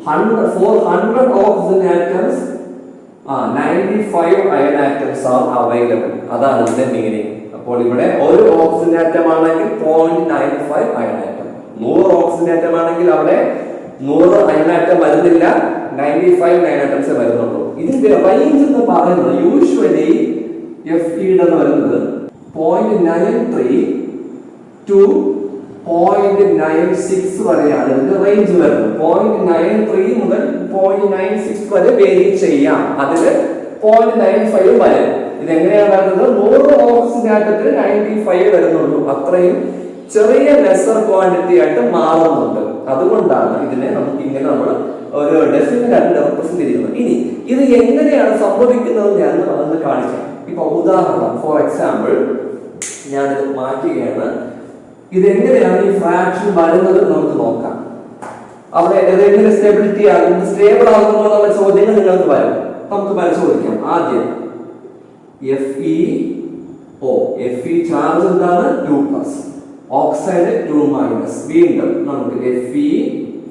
100 oxygen atoms 95 iron atoms are available. അതാണ് ഇതിന്റെ മീനിങ്. അപ്പോൾ ഇവിടെ ഒരു ഓക്സിജൻ ആറ്റം ആണെങ്കിൽ 0.95 അയൺ ആറ്റം. 100 ഓക്സിജൻ ആറ്റം ആണെങ്കിൽ അവിടെ 100 അയൺ ആറ്റം വരുന്നില്ല, 95 അയൺ ആറ്റംസ് വരുന്നുള്ളൂ. ഇതിന്റെ റേഞ്ച് എന്ന് പറയുന്നത് യൂഷ്വലി Fe എന്ന് പറയുന്നത് 0.93 to 0.96 വരെയാണ് ഇതിന്റെ റേഞ്ച് വരുന്നത്. 0.93 മുതൽ 0.96 വരെ വേരി ചെയ്യാം. അതില് 0.95 വരെ. ഇതെങ്ങനെയാണ് വരുന്നത്? 100 ഓക്സിജൻ ആറ്റത്തിന് 95 വരുന്നുള്ളൂ. അത്രയും ചെറിയ ലെസർ ക്വാണ്ടിറ്റി ആയിട്ട് മാറുന്നുണ്ട്. അതുകൊണ്ടാണ് ഇതിനെ നമുക്ക് ഇങ്ങനെ നമ്മൾ ഒരു ഡെസിമൽ ആയിട്ട് റെപ്രസെന്റ് ചെയ്യുന്നത്. ഇനി ഇത് എങ്ങനെയാണ് സംഭവിക്കുന്നത് ഞാൻ അതൊന്ന് കാണിക്കാം. ഇപ്പൊ ഉദാഹരണം ഫോർ എക്സാമ്പിൾ ഞാനിത് മാറ്റുകയാണ്. ഇതെങ്ങനെയാണ് ഈ ഫ്രാക്ഷൻ വരുന്നത് നമുക്ക് നോക്കാം. അവിടെ ഏതെങ്കിലും സ്റ്റേബിൾ ആകുമോ എന്നുള്ള ചോദ്യങ്ങൾ നിങ്ങൾക്ക് വരും. നമുക്ക് പരിശോധിക്കാം. ആദ്യം Fe ചാർജ് എന്താണ്? 2+, ഓക്സൈഡ് 2-. വീണ്ടും നമുക്ക് Fe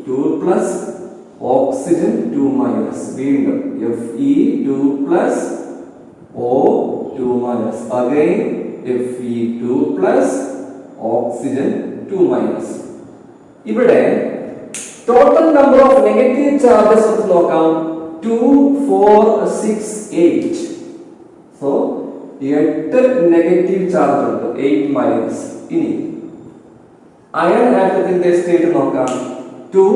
2+, ഓക്സിജൻ 2-. വീണ്ടും Fe 2+, O 2-. again Fe 2+, oxygen 2-. ഇവിടെ total number of negative charges നമുക്ക് നോക്കാം. 2, 4, 6, 8. സോ 8 നെഗറ്റീവ് ചാർജ് ഉണ്ട്, 8-. ഇനി അയൺ ആറ്റത്തിന്റെ സ്റ്റേറ്റ് നോക്കാം. 2,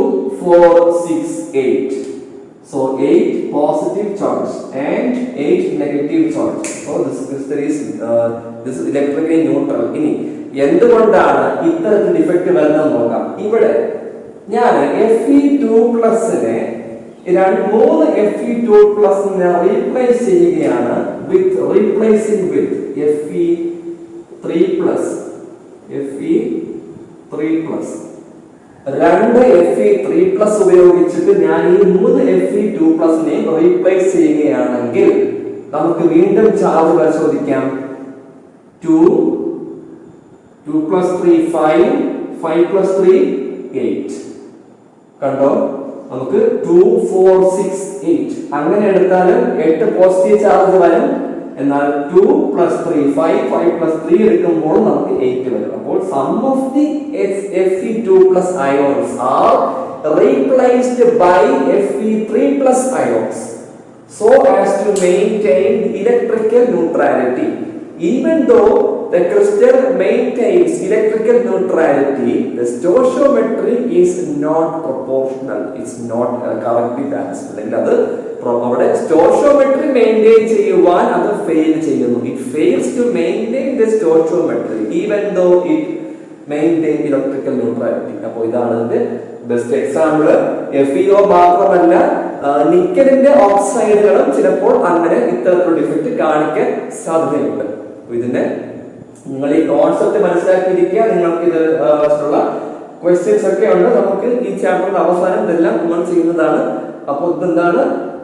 4, 6, 8. So 8 positive charge and 8 negative charge. So this is electrically neutral. ഇനി എന്തുകൊണ്ടാണ് ഇത്തരത്തിൽ ഡിഫക്റ്റ് വരുന്നത് നോക്കാം. ഇവിടെ ഞാൻ Fe2+നെ 3 Fe2+നെ റീപ്ലേസ് ചെയ്യുകയാണ് റീപ്ലേസിംഗ് വിത്ത് Fe3+. രണ്ട് Fe3+ ഉപയോഗിച്ചിട്ട് ഞാൻ ഈ 3 Fe2+നെ റീപ്ലേസ് ചെയ്യുകയാണെങ്കിൽ നമുക്ക് വീണ്ടും ചാർജ് പരിശോധിക്കാം. 2 + 3 5, 5 + 3 8. കണ്ടോ? നമുക്ക് 2, 4, 6, 8 അങ്ങനെ എടുത്താലും 8 പോസിറ്റീവ് ചാർജ് വരും. എന്നാൽ 2 + 3 5, 5 + 3 എടുക്കുമ്പോൾ നമുക്ക് 8 വരും. അപ്പോൾ sum of the Fe2+ ions are replaced by Fe3+ ions so as to maintain electrical neutrality. Even though the crystal maintains electrical neutrality, the stoichiometry is not proportional. It's not correctly balanced. അത് അവിടെ stoichiometry maintain ചെയ്യുവാൻ അത് fail ചെയ്യുന്നു. It fails to maintain the stoichiometry even though it maintain electrical neutrality. അപ്പോൾ ഇതാണ് ഇതിന്റെ best example. FeO മാത്രമല്ല, നിക്കലിന്റെ ഓക്സൈഡുകളും ചിലപ്പോൾ അങ്ങനെ ഇത്തരത്തിലുള്ള ഡിഫക്റ്റ് കാണിക്കാൻ സാധ്യതയുണ്ട്. ഇതിന്റെ നിങ്ങൾ ഈ കോൺസെപ്റ്റ് മനസ്സിലാക്കിയിരിക്കുക. നിങ്ങൾക്ക് ഇത് ഉള്ള ക്വസ്റ്റ്യൻസ് ഒക്കെ ഉണ്ട്. നമുക്ക് ഈ ചാപ്റ്ററിന്റെ അവസാനം ഇതെല്ലാം നമ്മൾ ചെയ്യുന്നതാണ്. അപ്പോൾ ഇതെന്താണ്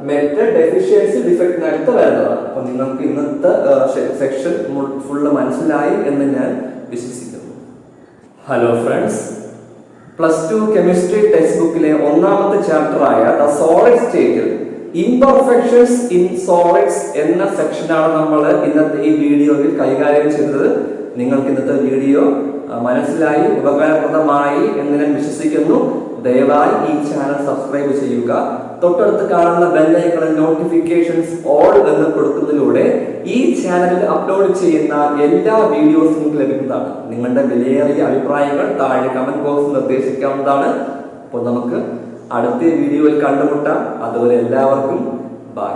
മെറ്റൽ ഡെഫിഷ്യൻസി ഡിഫക്റ്റിനകത്ത് വരുന്നതാണ്. അപ്പോൾ നിങ്ങൾക്ക് ഇന്നത്തെ സെക്ഷൻ ഫുള്ള് മനസ്സിലായി എന്ന് ഞാൻ വിശ്വസിക്കുന്നു. ഹലോ ഫ്രണ്ട്സ്, +2 കെമിസ്ട്രി ടെക്സ്റ്റ് ബുക്കിലെ 1ാമത്തെ ചാപ്റ്ററായ ദ സോളിഡ് സ്റ്റേറ്റിൽ ഇംപെർഫെക്ഷൻസ് ഇൻ സോളിഡ്സ് എന്ന സെക്ഷനാണ് നമ്മൾ ഇന്നത്തെ ഈ വീഡിയോയിൽ കൈകാര്യം ചെയ്തത്. നിങ്ങൾക്ക് ഇന്നത്തെ വീഡിയോ മനസ്സിലായി, ഉപകാരപ്രദമായി എന്ന് ഞാൻ വിശ്വസിക്കുന്നു. ദയവായി ഈ ചാനൽ സബ്സ്ക്രൈബ് ചെയ്യുക. തൊട്ടടുത്ത് കാണുന്ന ബെല്ലൈക്കണിൽ നോട്ടിഫിക്കേഷൻസ് ഓൾ എന്ന് കൊടുക്കുന്നതിലൂടെ ഈ ചാനലിൽ അപ്ലോഡ് ചെയ്യുന്ന എല്ലാ വീഡിയോസും നിങ്ങൾക്ക് ലഭിക്കുന്നതാണ്. നിങ്ങളുടെ വിലയേറിയ അഭിപ്രായങ്ങൾ താഴെ കമന്റ് ബോക്സിൽ നിർദ്ദേശിക്കാവുന്നതാണ്. അപ്പോൾ നമുക്ക് അടുത്ത വീഡിയോയിൽ കണ്ടുമുട്ടാം. അതുവരെ എല്ലാവർക്കും ബൈ.